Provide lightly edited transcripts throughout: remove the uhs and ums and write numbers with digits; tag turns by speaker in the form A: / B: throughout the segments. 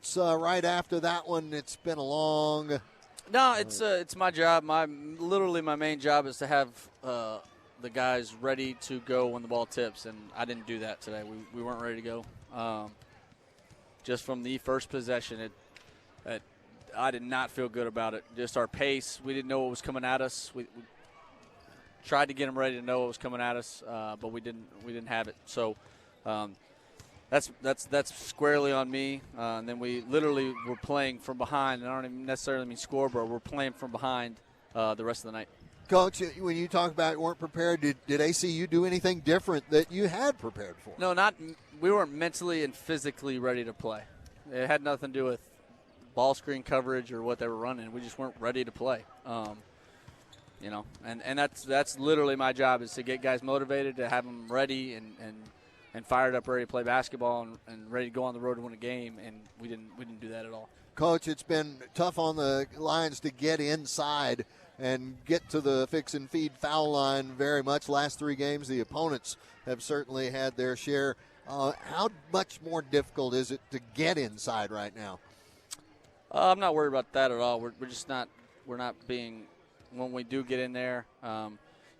A: thoughts right after that one? It's been a long.
B: No, it's my job. Literally my main job is to have the guys ready to go when the ball tips, and I didn't do that today. We weren't ready to go. Just from the first possession, I did not feel good about it. Just our pace, we didn't know what was coming at us. We tried to get them ready to know what was coming at us, but we didn't have it. So that's squarely on me. And then we literally were playing from behind, and I don't even necessarily mean scoreboard. We're playing from behind the rest of the night.
A: Coach, when you talk about weren't prepared, did ACU do anything different that you had prepared for?
B: No, we weren't mentally and physically ready to play. It had nothing to do with ball screen coverage or what they were running. We just weren't ready to play. And that's literally my job, is to get guys motivated, to have them ready and fired up, ready to play basketball and ready to go on the road to win a game. And we didn't do that at all.
A: Coach, it's been tough on the Lions to get inside and get to the fix and feed foul line very much. Last 3 games, the opponents have certainly had their share. How much more difficult is it to get inside right now?
B: I'm not worried about that at all. We're just not. We're not being, when we do get in there.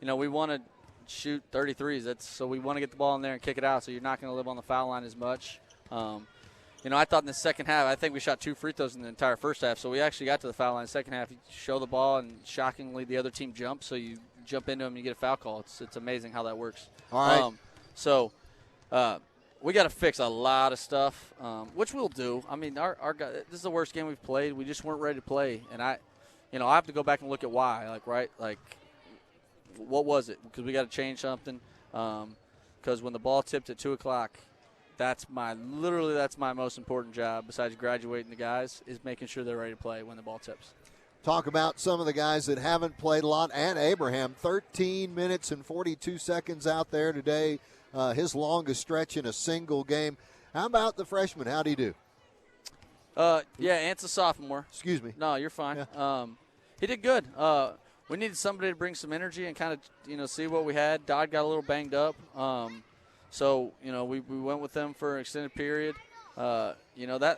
B: We want to shoot 33s. So we want to get the ball in there and kick it out. So you're not going to live on the foul line as much. I thought in the second half, I think we shot 2 free throws in the entire first half. So we actually got to the foul line in the second half. You show the ball, and shockingly, the other team jumps. So you jump into them, and you get a foul call. It's amazing how that works.
A: All right.
B: We got to fix a lot of stuff, which we'll do. I mean, our guy, this is the worst game we've played. We just weren't ready to play, and I have to go back and look at why. What was it? Because we got to change something. Because when the ball tipped at 2:00, that's my most important job besides graduating the guys, is making sure they're ready to play when the ball tips.
A: Talk about some of the guys that haven't played a lot. And Abraham, 13 minutes and 42 seconds out there today. His longest stretch in a single game. How about the freshman? How'd he do?
B: Ant's a sophomore.
A: Excuse me.
B: No, you're fine.
A: Yeah.
B: He did good. We needed somebody to bring some energy and kind of, see what we had. Dodd got a little banged up. We went with them for an extended period. The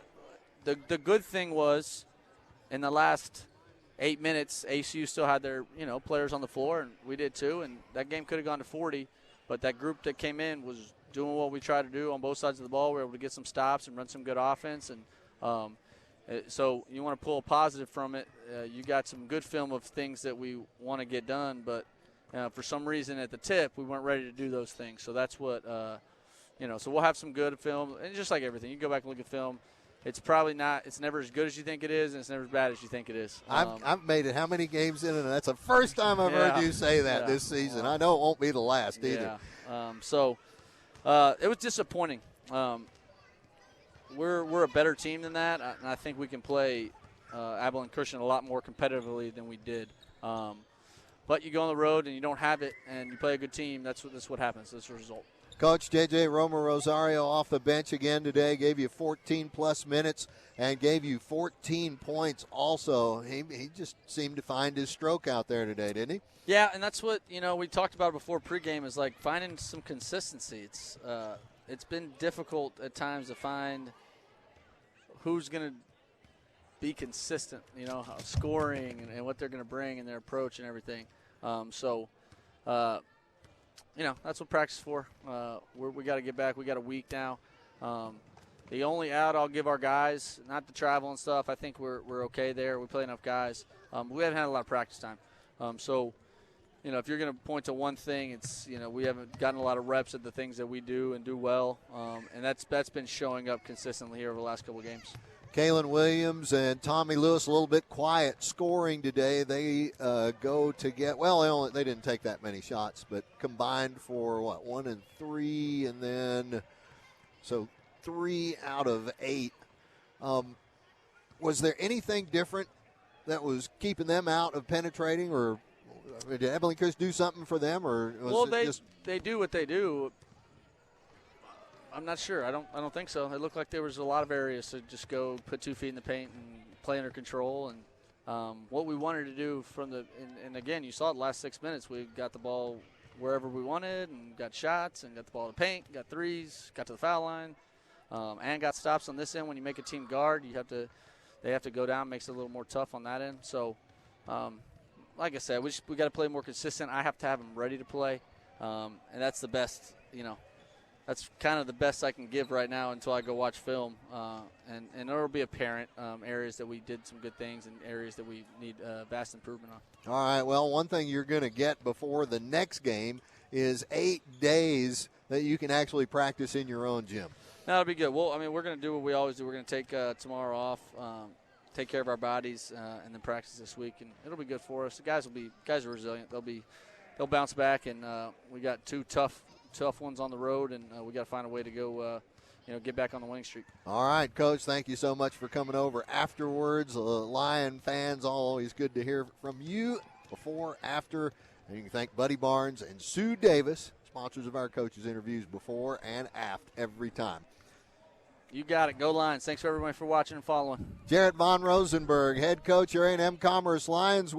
B: good thing was, in the last 8 minutes, ACU still had their, players on the floor, and we did too. And that game could have gone to 40. But that group that came in was doing what we tried to do on both sides of the ball. We were able to get some stops and run some good offense. And so you want to pull a positive from it. You got some good film of things that we want to get done. But for some reason at the tip, we weren't ready to do those things. So that's what, so we'll have some good film. And just like everything, you go back and look at film. It's probably not. It's never as good as you think it is, and it's never as bad as you think it is.
A: I've made it how many games in, and that's the first time I've heard you say that this season. I know it won't be the last either.
B: It was disappointing. We're a better team than that, and I think we can play Abilene Christian a lot more competitively than we did. But you go on the road and you don't have it, and you play a good team. That's what happens. That's the result.
A: Coach J.J. Romer-Rosario off the bench again today, gave you 14-plus minutes and gave you 14 points also. He just seemed to find his stroke out there today, didn't he?
B: Yeah, and that's what, we talked about before pregame, is like finding some consistency. It's been difficult at times to find who's going to be consistent, scoring and what they're going to bring and their approach and everything. That's what practice is for. We got to get back. We got a week now. The only out I'll give our guys, not the travel and stuff, I think we're okay there. We play enough guys. We haven't had a lot of practice time. If you're going to point to one thing, it's, we haven't gotten a lot of reps at the things that we do and do well. And that's been showing up consistently here over the last couple of games.
A: Kalen Williams and Tommy Lewis a little bit quiet scoring today. They go to get, they didn't take that many shots, but combined for 1 and 3, and then so 3 out of 8. Was there anything different that was keeping them out of penetrating, or did Abilene Christian do something for them, or
B: they do what they do. I'm not sure. I don't think so. It looked like there was a lot of areas to just go put 2 feet in the paint and play under control. And what we wanted to do and again, you saw it the last 6 minutes. We got the ball wherever we wanted and got shots and got the ball to paint, got threes, got to the foul line. and got stops on this end. When you make a team guard, they have to go down, makes it a little more tough on that end. So, like I said, we got to play more consistent. I have to have them ready to play, and that's the best, that's kind of the best I can give right now until I go watch film. And it'll be apparent areas that we did some good things and areas that we need vast improvement on.
A: All right, well, one thing you're going to get before the next game is 8 days that you can actually practice in your own gym.
B: That'll be good. Well, we're going to do what we always do. We're going to take tomorrow off, take care of our bodies, and then practice this week, and it'll be good for us. The guys are resilient. They'll bounce back, and we got 2 tough ones on the road, and we got to find a way to go, get back on the winning streak.
A: All right, Coach, thank you so much for coming over afterwards. Lion fans, always good to hear from you before, after. And you can thank Buddy Barnes and Sue Davis, sponsors of our coaches' interviews before and aft every time.
B: You got it. Go Lions. Thanks for everybody for watching and following.
A: Jarrett Von Rosenberg, head coach, your A&M-Commerce Lions.